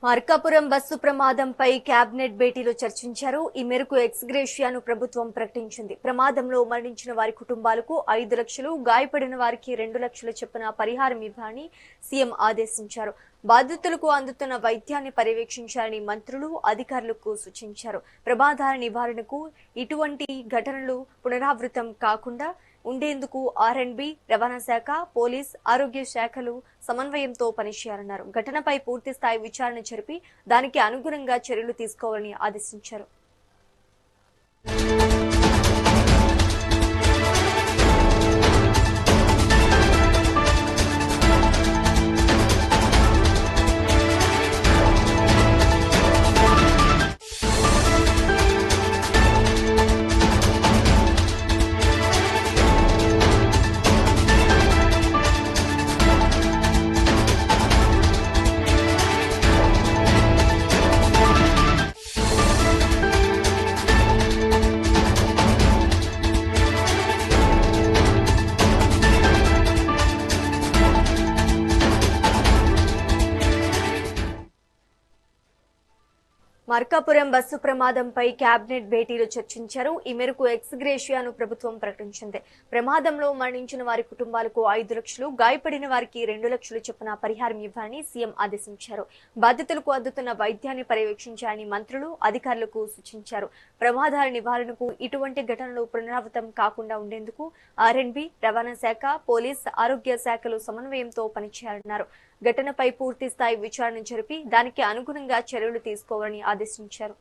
Markapuram bus ప్రమాదంపై cabinet భేటీలో చర్చించారు. ఈ మేరకు ఎక్స్ గ్రేషియాను ప్రభుత్వం ప్రకటించింది. ప్రమాదంలో మరణించిన వారి కుటుంబాలకు 5 లక్షలు, గాయపడిన వారికి 2 లక్షల చొప్పున పరిహారం ఇవ్వాలని సీఎం ఆదేశించారు. బాధితులకు అందుతున్న వైద్యాన్ని పర్యవేక్షించాలని మంత్రులు, అధికారులకు సూచించారు. ప్రమాదాల నివారణకు ఇటువంటి ఘటనలు పునరావృతం కాకుండా ఉండేందుకు ఆర్ఎండ్బి, రవాణా శాఖ, పోలీస్, ఆరోగ్య శాఖలు సమన్వయంతో పనిచేయాలన్నారు. ఘటనపై పూర్తి స్థాయి విచారణ జరిపి దానికి అనుగుణంగా చర్యలు తీసుకోవాలని ఆదేశించారు. మార్కాపురం బస్సు ప్రమాదంపై కేబినెట్ భేటీలో చర్చించారు. ఈ మేరకు ఎక్స్ గ్రేషియాను ప్రభుత్వం ప్రకటించింది. ప్రమాదంలో మరణించిన వారి కుటుంబాలకు 5 లక్షలు, గాయపడిన వారికి 2 లక్షలు చొప్పున పరిహారం ఇవ్వాలని సీఎం ఆదేశించారు. బాధితులకు అందుతున్న వైద్యాన్ని పర్యవేక్షించాలని మంత్రులు, అధికారులకు సూచించారు. ప్రమాదాల నివారణకు ఇటువంటి ఘటనలు పునరావృతం కాకుండా ఉండేందుకు ఆర్ఎండ్బి, రవాణా శాఖ, పోలీస్, ఆరోగ్య శాఖలు సమన్వయంతో పనిచేయాలన్నారు. ఘటనపై పూర్తి స్థాయి విచారణ జరిపి దానికి అనుగుణంగా చర్యలు తీసుకోవాలని ఆదేశించారు.